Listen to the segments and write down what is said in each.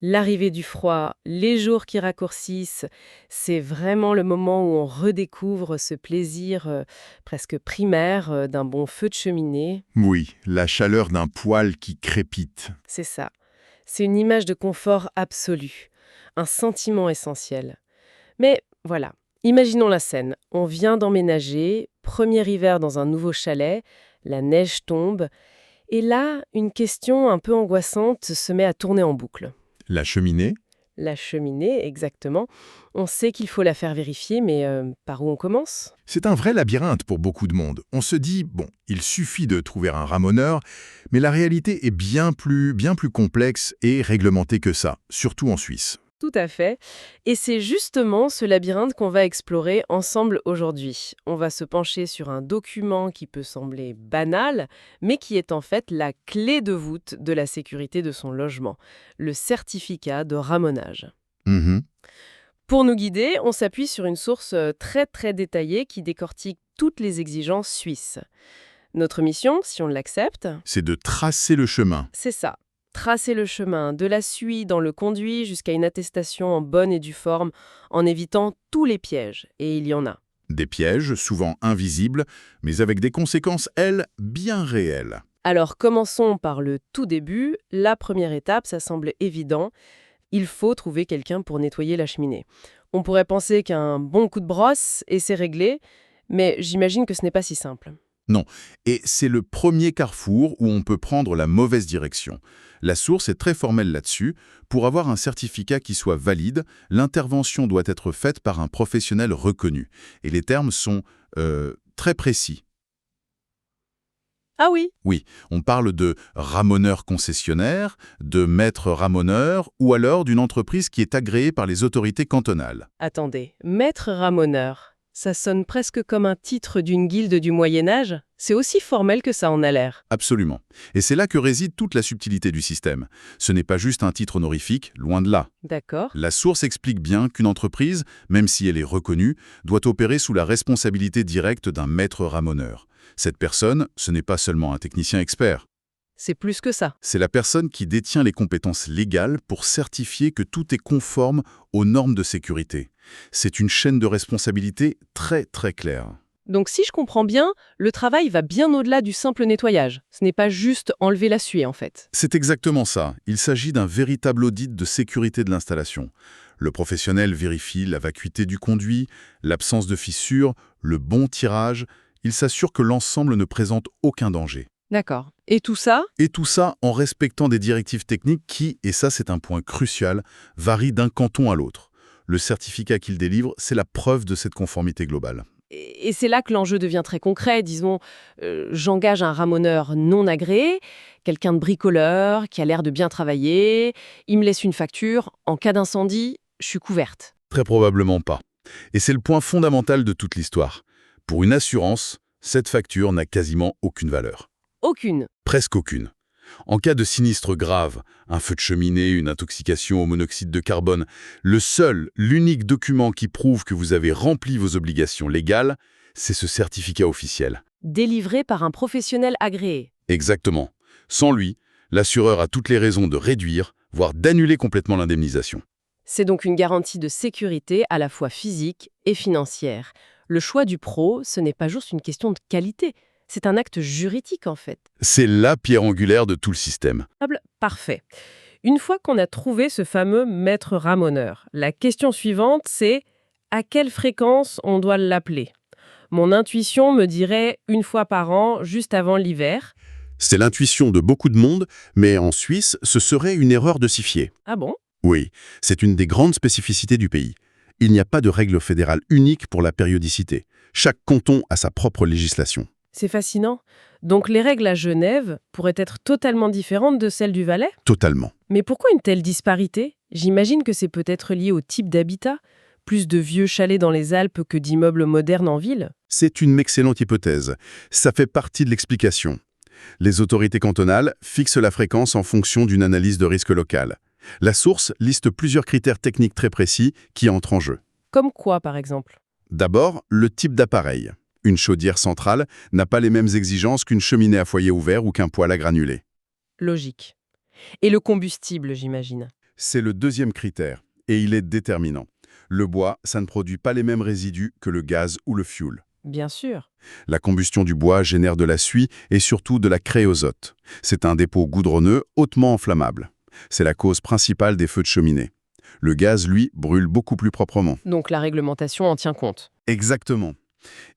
L'arrivée du froid, les jours qui raccourcissent, c'est vraiment le moment où on redécouvre ce plaisir presque primaire d'un bon feu de cheminée. Oui, la chaleur d'un poêle qui crépite. C'est ça. C'est une image de confort absolu, un sentiment essentiel. Mais voilà, imaginons la scène. On vient d'emménager, premier hiver dans un nouveau chalet, la neige tombe, et là, une question un peu angoissante se met à tourner en boucle. La cheminée? La cheminée, exactement. On sait qu'il faut la faire vérifier, mais par où on commence? C'est un vrai labyrinthe pour beaucoup de monde. On se dit, bon, il suffit de trouver un ramoneur, mais la réalité est bien plus complexe et réglementée que ça, surtout en Suisse. Tout à fait. Et c'est justement ce labyrinthe qu'on va explorer ensemble aujourd'hui. On va se pencher sur un document qui peut sembler banal, mais qui est en fait la clé de voûte de la sécurité de son logement, le certificat de ramonage. Mhm. Pour nous guider, on s'appuie sur une source très très détaillée qui décortique toutes les exigences suisses. Notre mission, si on l'accepte, C'est de tracer le chemin. c'est ça. Tracer le chemin, de la suie dans le conduit jusqu'à une attestation en bonne et due forme, en évitant tous les pièges. Et il y en a. Des pièges, souvent invisibles, mais avec des conséquences, elles, bien réelles. Alors commençons par le tout début. La première étape, ça semble évident. Il faut trouver quelqu'un pour nettoyer la cheminée. On pourrait penser qu'un bon coup de brosse et c'est réglé, mais j'imagine que ce n'est pas si simple. Non, et c'est le premier carrefour où on peut prendre la mauvaise direction. La source est très formelle là-dessus. Pour avoir un certificat qui soit valide, l'intervention doit être faite par un professionnel reconnu. Et les termes sont très précis. Ah oui. Oui, on parle de ramoneur concessionnaire, de maître ramoneur ou alors d'une entreprise qui est agréée par les autorités cantonales. Attendez, maître ramoneur, ça sonne presque comme un titre d'une guilde du Moyen-Âge. C'est aussi formel que ça en a l'air. Absolument. Et c'est là que réside toute la subtilité du système. Ce n'est pas juste un titre honorifique, loin de là. D'accord. La source explique bien qu'une entreprise, même si elle est reconnue, doit opérer sous la responsabilité directe d'un maître ramoneur. Cette personne, ce n'est pas seulement un technicien expert. C'est plus que ça. C'est la personne qui détient les compétences légales pour certifier que tout est conforme aux normes de sécurité. C'est une chaîne de responsabilité très très claire. Donc si je comprends bien, le travail va bien au-delà du simple nettoyage. Ce n'est pas juste enlever la suie en fait. C'est exactement ça. Il s'agit d'un véritable audit de sécurité de l'installation. Le professionnel vérifie la vacuité du conduit, l'absence de fissures, le bon tirage. Il s'assure que l'ensemble ne présente aucun danger. D'accord. Et tout ça? Et tout ça en respectant des directives techniques qui, et ça c'est un point crucial, varient d'un canton à l'autre. Le certificat qu'il délivre, c'est la preuve de cette conformité globale. Et c'est là que l'enjeu devient très concret. Disons, j'engage un ramoneur non agréé, quelqu'un de bricoleur, qui a l'air de bien travailler, il me laisse une facture, en cas d'incendie, je suis couverte. Très probablement pas. Et c'est le point fondamental de toute l'histoire. Pour une assurance, cette facture n'a quasiment aucune valeur. Aucune. Presque aucune. En cas de sinistre grave, un feu de cheminée, une intoxication au monoxyde de carbone, l'unique document qui prouve que vous avez rempli vos obligations légales, c'est ce certificat officiel. Délivré par un professionnel agréé. Exactement. Sans lui, l'assureur a toutes les raisons de réduire, voire d'annuler complètement l'indemnisation. C'est donc une garantie de sécurité à la fois physique et financière. Le choix du pro, ce n'est pas juste une question de qualité, c'est un acte juridique en fait. C'est la pierre angulaire de tout le système. Parfait. Une fois qu'on a trouvé ce fameux maître ramoneur, la question suivante c'est à quelle fréquence on doit l'appeler? Mon intuition me dirait une fois par an, juste avant l'hiver. C'est l'intuition de beaucoup de monde, mais en Suisse, ce serait une erreur de s'y fier. Ah bon? Oui, c'est une des grandes spécificités du pays. Il n'y a pas de règle fédérale unique pour la périodicité. Chaque canton a sa propre législation. C'est fascinant. Donc les règles à Genève pourraient être totalement différentes de celles du Valais? Totalement. Mais pourquoi une telle disparité? J'imagine que c'est peut-être lié au type d'habitat. Plus de vieux chalets dans les Alpes que d'immeubles modernes en ville? C'est une excellente hypothèse. Ça fait partie de l'explication. Les autorités cantonales fixent la fréquence en fonction d'une analyse de risque local. La source liste plusieurs critères techniques très précis qui entrent en jeu. Comme quoi, par exemple? D'abord, le type d'appareil. Une chaudière centrale n'a pas les mêmes exigences qu'une cheminée à foyer ouvert ou qu'un poêle à granulés. Logique. Et le combustible, j'imagine. C'est le deuxième critère, et il est déterminant. Le bois, ça ne produit pas les mêmes résidus que le gaz ou le fioul. Bien sûr. La combustion du bois génère de la suie et surtout de la créosote. C'est un dépôt goudronneux hautement inflammable. C'est la cause principale des feux de cheminée. Le gaz, lui, brûle beaucoup plus proprement. Donc la réglementation en tient compte. Exactement.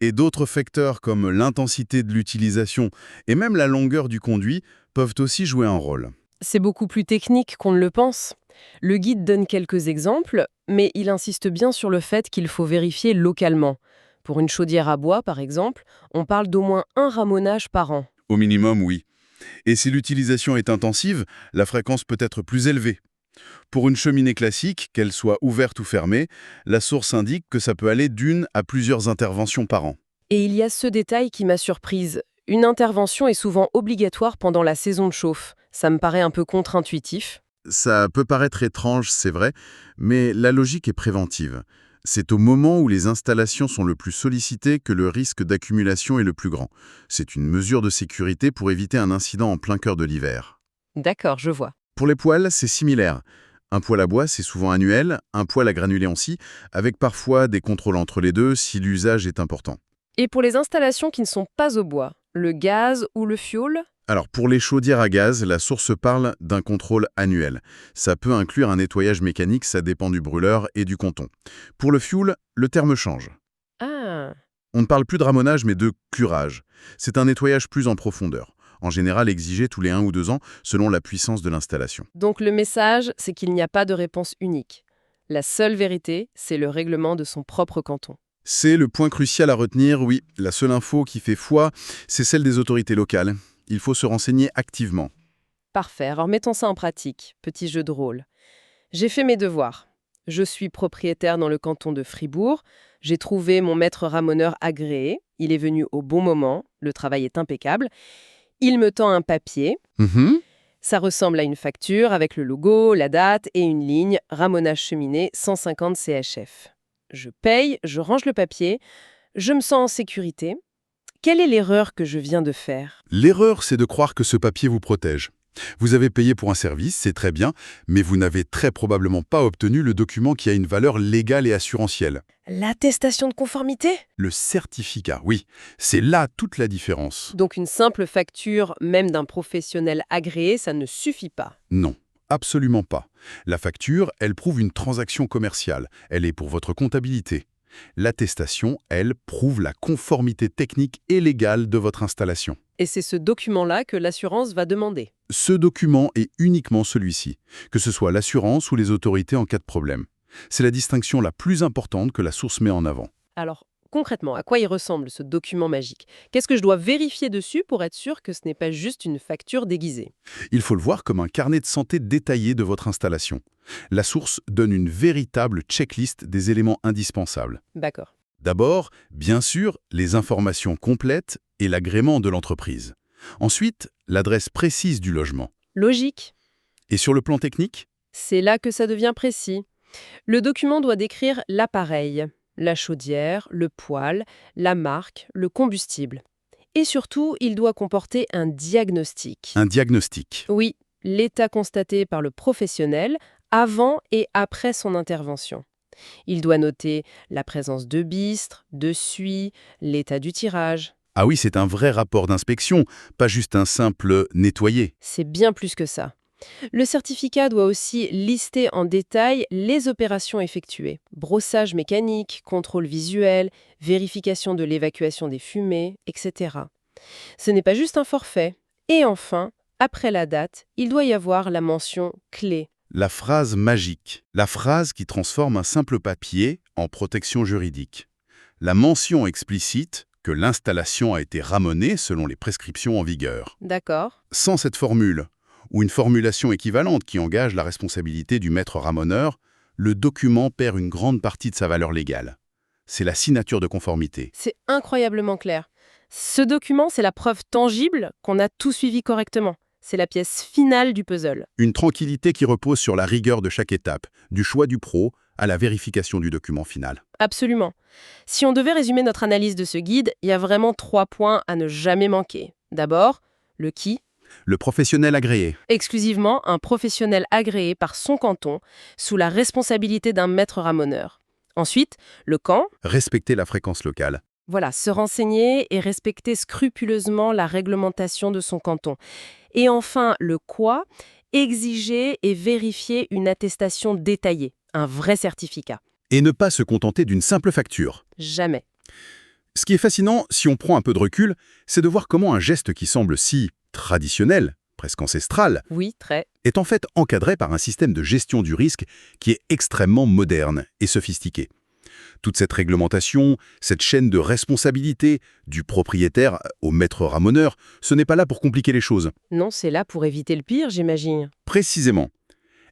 Et d'autres facteurs comme l'intensité de l'utilisation et même la longueur du conduit peuvent aussi jouer un rôle. C'est beaucoup plus technique qu'on ne le pense. Le guide donne quelques exemples, mais il insiste bien sur le fait qu'il faut vérifier localement. Pour une chaudière à bois, par exemple, on parle d'au moins un ramonage par an. Au minimum, oui. Et si l'utilisation est intensive, la fréquence peut être plus élevée. Pour une cheminée classique, qu'elle soit ouverte ou fermée, la source indique que ça peut aller d'une à plusieurs interventions par an. Et il y a ce détail qui m'a surprise. Une intervention est souvent obligatoire pendant la saison de chauffe. Ça me paraît un peu contre-intuitif. Ça peut paraître étrange, c'est vrai, mais la logique est préventive. C'est au moment où les installations sont le plus sollicitées que le risque d'accumulation est le plus grand. C'est une mesure de sécurité pour éviter un incident en plein cœur de l'hiver. D'accord, je vois. Pour les poêles, c'est similaire. Un poêle à bois, c'est souvent annuel, un poêle à granulés aussi, avec parfois des contrôles entre les deux si l'usage est important. Et pour les installations qui ne sont pas au bois, le gaz ou le fioul? Alors, pour les chaudières à gaz, la source parle d'un contrôle annuel. Ça peut inclure un nettoyage mécanique, ça dépend du brûleur et du canton. Pour le fioul, le terme change. Ah, On ne parle plus de ramonage, mais de curage. C'est un nettoyage plus en profondeur, en général exigé tous les 1 ou 2 ans, selon la puissance de l'installation. donc le message, c'est qu'il n'y a pas de réponse unique. La seule vérité, c'est le règlement de son propre canton. C'est le point crucial à retenir, oui. La seule info qui fait foi, c'est celle des autorités locales. Il faut se renseigner activement. Parfait, alors mettons ça en pratique. Petit jeu de rôle. J'ai fait mes devoirs. Je suis propriétaire dans le canton de Fribourg. J'ai trouvé mon maître ramoneur agréé. Il est venu au bon moment. Le travail est impeccable. Il me tend un papier. Mhm. Ça ressemble à une facture avec le logo, la date et une ligne ramonage cheminée 150 CHF. Je paye, je range le papier, je me sens en sécurité. Quelle est l'erreur que je viens de faire? L'erreur, c'est de croire que ce papier vous protège. Vous avez payé pour un service, c'est très bien, mais vous n'avez très probablement pas obtenu le document qui a une valeur légale et assurantielle. L'attestation de conformité? Le certificat, oui, c'est là toute la différence. Donc une simple facture, même d'un professionnel agréé, ça ne suffit pas. Non, absolument pas. La facture, elle prouve une transaction commerciale. Elle est pour votre comptabilité. L'attestation, elle, prouve la conformité technique et légale de votre installation. Et c'est ce document-là que l'assurance va demander. Ce document est uniquement celui-ci, que ce soit l'assurance ou les autorités en cas de problème. C'est la distinction la plus importante que la source met en avant. Alors, concrètement, à quoi il ressemble ce document magique? Qu'est-ce que je dois vérifier dessus pour être sûr que ce n'est pas juste une facture déguisée? Il faut le voir comme un carnet de santé détaillé de votre installation. La source donne une véritable checklist des éléments indispensables. D'accord. D'abord, bien sûr, les informations complètes et l'agrément de l'entreprise. Ensuite, l'adresse précise du logement. Logique. Et sur le plan technique, C'est là que ça devient précis. Le document doit décrire l'appareil, la chaudière, le poêle, la marque, le combustible. Et surtout, il doit comporter un diagnostic. un diagnostic. Oui, l'état constaté par le professionnel avant et après son intervention. Il doit noter la présence de bistres, de suie, l'état du tirage. Ah oui, c'est un vrai rapport d'inspection, pas juste un simple nettoyer. C'est bien plus que ça. Le certificat doit aussi lister en détail les opérations effectuées. Brossage mécanique, contrôle visuel, vérification de l'évacuation des fumées, etc. Ce n'est pas juste un forfait. Et enfin, après la date, il doit y avoir la mention clé. La phrase magique, la phrase qui transforme un simple papier en protection juridique. La mention explicite que l'installation a été ramonée selon les prescriptions en vigueur. D'accord? Sans cette formule, ou une formulation équivalente qui engage la responsabilité du maître ramoneur, le document perd une grande partie de sa valeur légale. C'est la signature de conformité. C'est incroyablement clair. Ce document, c'est la preuve tangible qu'on a tout suivi correctement. C'est la pièce finale du puzzle. Une tranquillité qui repose sur la rigueur de chaque étape, du choix du pro à la vérification du document final. Absolument. Si on devait résumer notre analyse de ce guide, il y a vraiment 3 points à ne jamais manquer. D'abord, le qui. Le professionnel agréé. Exclusivement un professionnel agréé par son canton, sous la responsabilité d'un maître ramoneur. Ensuite, le quand. Respecter la fréquence locale. Voilà, se renseigner et respecter scrupuleusement la réglementation de son canton. Et enfin, le quoi, exiger et vérifier une attestation détaillée, un vrai certificat. Et ne pas se contenter d'une simple facture. Jamais. Ce qui est fascinant, si on prend un peu de recul, c'est de voir comment un geste qui semble si traditionnel, presque ancestral, Oui, très. est en fait encadré par un système de gestion du risque qui est extrêmement moderne et sophistiqué. Toute cette réglementation, cette chaîne de responsabilité, du propriétaire au maître ramoneur, ce n'est pas là pour compliquer les choses. Non, c'est là pour éviter le pire, j'imagine. Précisément,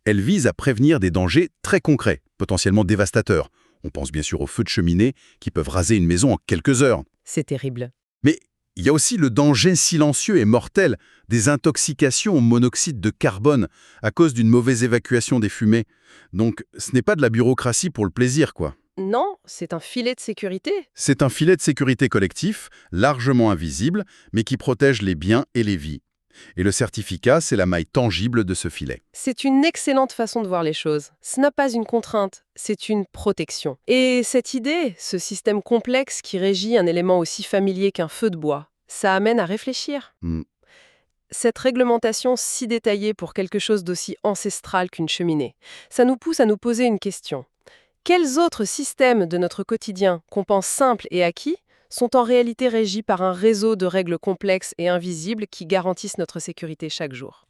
elle vise à prévenir des dangers très concrets, potentiellement dévastateurs. On pense bien sûr aux feux de cheminée qui peuvent raser une maison en quelques heures. C'est terrible. Mais il y a aussi le danger silencieux et mortel des intoxications au monoxyde de carbone à cause d'une mauvaise évacuation des fumées. Donc ce n'est pas de la bureaucratie pour le plaisir, quoi. Non, c'est un filet de sécurité. C'est un filet de sécurité collectif, largement invisible, mais qui protège les biens et les vies. Et le certificat, c'est la maille tangible de ce filet. C'est une excellente façon de voir les choses. Ce n'est pas une contrainte, c'est une protection. Et cette idée, ce système complexe qui régit un élément aussi familier qu'un feu de bois, ça amène à réfléchir. Hmm. Cette réglementation si détaillée pour quelque chose d'aussi ancestral qu'une cheminée, ça nous pousse à nous poser une question. Quels autres systèmes de notre quotidien, qu'on pense simples et acquis, sont en réalité régis par un réseau de règles complexes et invisibles qui garantissent notre sécurité chaque jour ?